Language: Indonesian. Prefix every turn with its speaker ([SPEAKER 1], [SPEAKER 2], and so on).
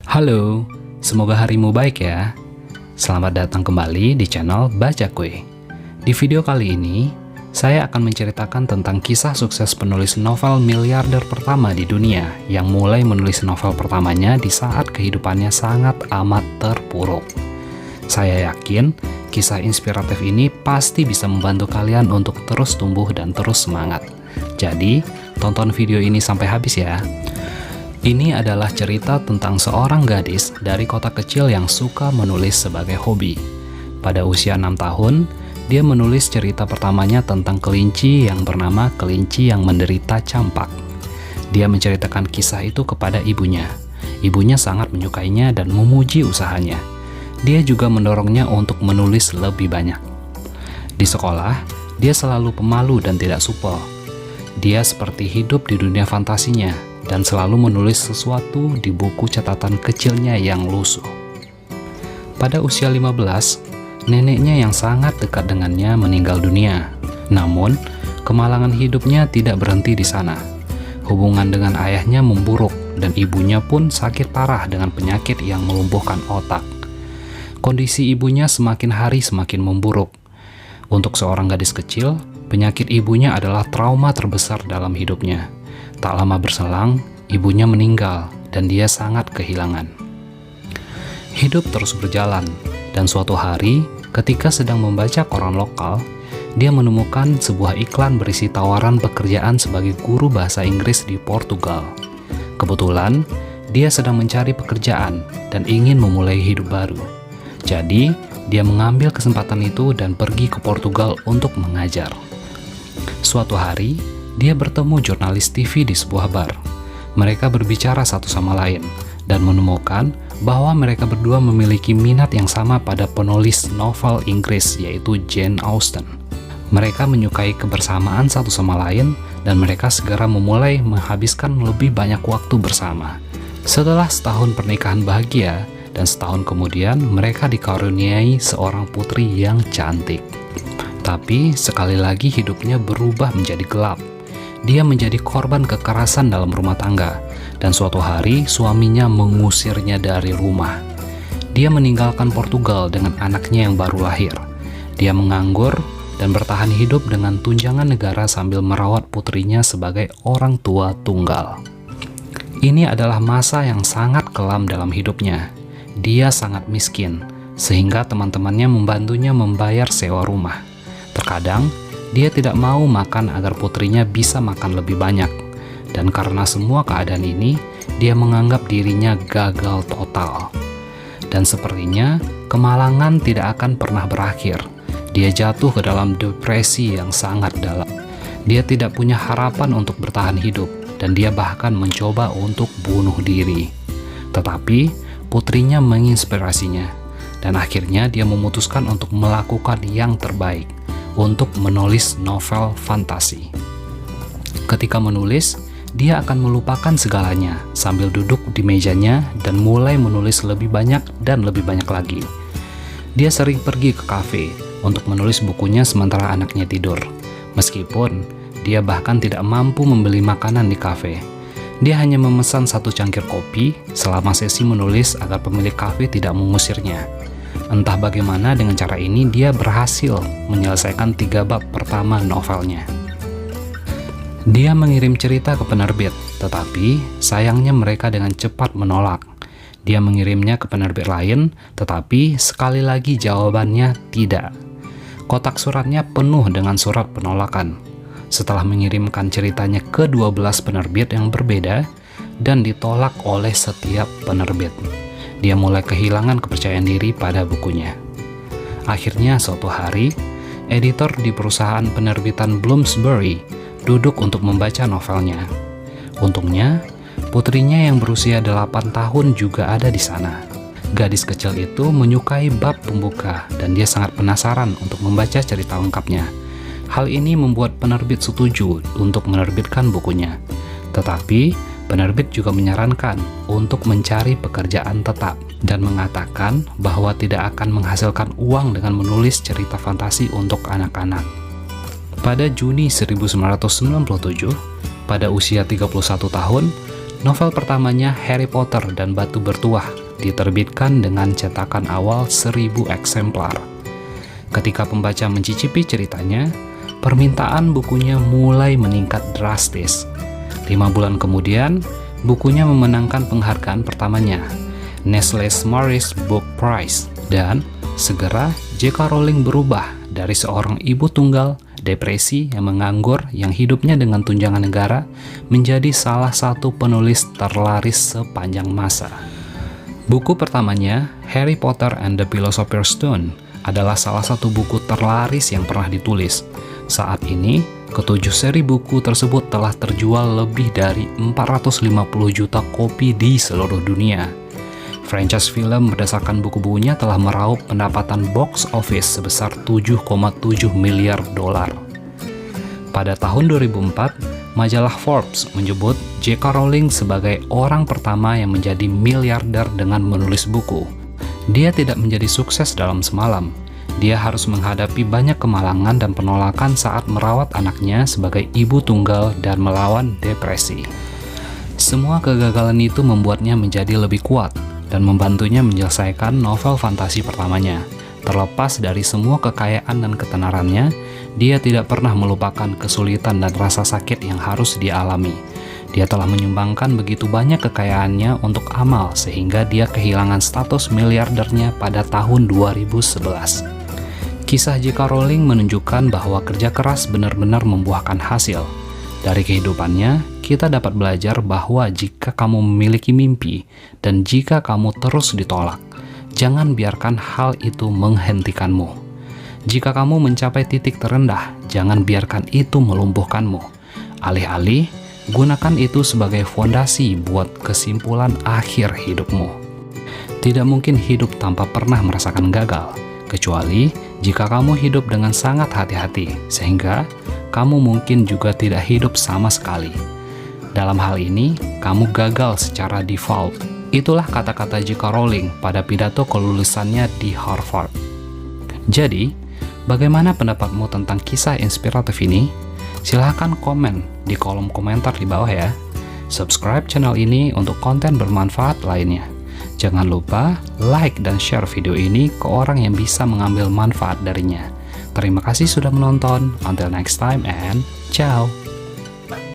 [SPEAKER 1] Halo, semoga harimu baik ya. Selamat datang kembali di channel Baca Kue. Di video kali ini, saya akan menceritakan tentang kisah sukses penulis novel miliarder pertama di dunia yang mulai menulis novel pertamanya di saat kehidupannya sangat amat terpuruk. Saya yakin kisah inspiratif ini pasti bisa membantu kalian untuk terus tumbuh dan terus semangat. Jadi, tonton video ini sampai habis ya. Ini adalah cerita tentang seorang gadis dari kota kecil yang suka menulis sebagai hobi. Pada usia 6 tahun, dia menulis cerita pertamanya tentang kelinci yang bernama Kelinci yang Menderita Campak. Dia menceritakan kisah itu kepada ibunya. Ibunya sangat menyukainya dan memuji usahanya. Dia juga mendorongnya untuk menulis lebih banyak. Di sekolah, dia selalu pemalu dan tidak supel. Dia seperti hidup di dunia fantasinya dan selalu menulis sesuatu di buku catatan kecilnya yang lusuh. Pada usia 15, neneknya yang sangat dekat dengannya meninggal dunia. Namun, kemalangan hidupnya tidak berhenti di sana. Hubungan dengan ayahnya memburuk dan ibunya pun sakit parah dengan penyakit yang melumpuhkan otak. Kondisi ibunya semakin hari semakin memburuk. Untuk seorang gadis kecil, penyakit ibunya adalah trauma terbesar dalam hidupnya. Tak lama berselang, ibunya meninggal dan dia sangat kehilangan. Hidup terus berjalan, dan suatu hari, ketika sedang membaca koran lokal, dia menemukan sebuah iklan berisi tawaran pekerjaan sebagai guru bahasa Inggris di Portugal. Kebetulan, dia sedang mencari pekerjaan dan ingin memulai hidup baru. Jadi, dia mengambil kesempatan itu dan pergi ke Portugal untuk mengajar. Suatu hari, dia bertemu jurnalis TV di sebuah bar. Mereka berbicara satu sama lain dan menemukan bahwa mereka berdua memiliki minat yang sama pada penulis novel Inggris, yaitu Jane Austen. Mereka menyukai kebersamaan satu sama lain dan mereka segera memulai menghabiskan lebih banyak waktu bersama. Setelah setahun pernikahan bahagia dan setahun kemudian mereka dikaruniai seorang putri yang cantik. Tapi sekali lagi hidupnya berubah menjadi gelap. Dia menjadi korban kekerasan dalam rumah tangga, dan suatu hari suaminya mengusirnya dari rumah. Dia meninggalkan Portugal dengan anaknya yang baru lahir. Dia menganggur dan bertahan hidup dengan tunjangan negara sambil merawat putrinya sebagai orang tua tunggal. Ini adalah masa yang sangat kelam dalam hidupnya. Dia sangat miskin, sehingga teman-temannya membantunya membayar sewa rumah. Terkadang, dia tidak mau makan agar putrinya bisa makan lebih banyak. Dan karena semua keadaan ini, dia menganggap dirinya gagal total. Dan sepertinya, kemalangan tidak akan pernah berakhir. Dia jatuh ke dalam depresi yang sangat dalam. Dia tidak punya harapan untuk bertahan hidup, dan dia bahkan mencoba untuk bunuh diri. Tetapi, putrinya menginspirasinya. Dan akhirnya dia memutuskan untuk melakukan yang terbaik, untuk menulis novel fantasi. Ketika menulis, dia akan melupakan segalanya sambil duduk di mejanya dan mulai menulis lebih banyak dan lebih banyak lagi. Dia sering pergi ke kafe untuk menulis bukunya sementara anaknya tidur. Meskipun dia bahkan tidak mampu membeli makanan di kafe. Dia hanya memesan 1 cangkir kopi selama sesi menulis agar pemilik kafe tidak mengusirnya. Entah bagaimana dengan cara ini dia berhasil menyelesaikan 3 bab pertama novelnya. Dia mengirim cerita ke penerbit, tetapi sayangnya mereka dengan cepat menolak. Dia mengirimnya ke penerbit lain, tetapi sekali lagi jawabannya tidak. Kotak suratnya penuh dengan surat penolakan. Setelah mengirimkan ceritanya ke 12 penerbit yang berbeda dan ditolak oleh setiap penerbit, dia mulai kehilangan kepercayaan diri pada bukunya. Akhirnya suatu hari, editor di perusahaan penerbitan Bloomsbury duduk untuk membaca novelnya. Untungnya, putrinya yang berusia 8 tahun juga ada di sana. Gadis kecil itu menyukai bab pembuka dan dia sangat penasaran untuk membaca cerita lengkapnya. Hal ini membuat penerbit setuju untuk menerbitkan bukunya. Tetapi, penerbit juga menyarankan untuk mencari pekerjaan tetap dan mengatakan bahwa tidak akan menghasilkan uang dengan menulis cerita fantasi untuk anak-anak. Pada Juni 1997, pada usia 31 tahun, Novel pertamanya, Harry Potter dan Batu Bertuah, diterbitkan dengan cetakan awal 1000 eksemplar. Ketika pembaca mencicipi ceritanya, permintaan bukunya mulai meningkat drastis. 5 bulan kemudian, bukunya memenangkan penghargaan pertamanya, Nestle Smarties Book Prize, dan segera J.K. Rowling berubah dari seorang ibu tunggal, depresi yang menganggur yang hidupnya dengan tunjangan negara, menjadi salah satu penulis terlaris sepanjang masa. Buku pertamanya, Harry Potter and the Philosopher's Stone, adalah salah satu buku terlaris yang pernah ditulis. Saat ini, ketujuh seri buku tersebut telah terjual lebih dari 450 juta kopi di seluruh dunia. Franchise film berdasarkan buku-bukunya telah meraup pendapatan box office sebesar 7,7 miliar dolar. Pada tahun 2004, majalah Forbes menyebut J.K. Rowling sebagai orang pertama yang menjadi miliarder dengan menulis buku. Dia tidak menjadi sukses dalam semalam. Dia harus menghadapi banyak kemalangan dan penolakan saat merawat anaknya sebagai ibu tunggal dan melawan depresi. Semua kegagalan itu membuatnya menjadi lebih kuat dan membantunya menyelesaikan novel fantasi pertamanya. Terlepas dari semua kekayaan dan ketenarannya, dia tidak pernah melupakan kesulitan dan rasa sakit yang harus dia alami. Dia telah menyumbangkan begitu banyak kekayaannya untuk amal sehingga dia kehilangan status miliardernya pada tahun 2011. Kisah J.K. Rowling menunjukkan bahwa kerja keras benar-benar membuahkan hasil. Dari kehidupannya, kita dapat belajar bahwa jika kamu memiliki mimpi dan jika kamu terus ditolak, jangan biarkan hal itu menghentikanmu. Jika kamu mencapai titik terendah, jangan biarkan itu melumpuhkanmu. Alih-alih, gunakan itu sebagai fondasi buat kesimpulan akhir hidupmu. Tidak mungkin hidup tanpa pernah merasakan gagal, kecuali jika kamu hidup dengan sangat hati-hati, sehingga kamu mungkin juga tidak hidup sama sekali. Dalam hal ini, kamu gagal secara default. Itulah kata-kata J.K. Rowling pada pidato kelulusannya di Harvard. Jadi, bagaimana pendapatmu tentang kisah inspiratif ini? Silahkan komen di kolom komentar di bawah ya. Subscribe channel ini untuk konten bermanfaat lainnya. Jangan lupa like dan share video ini ke orang yang bisa mengambil manfaat darinya. Terima kasih sudah menonton. Until next time and ciao.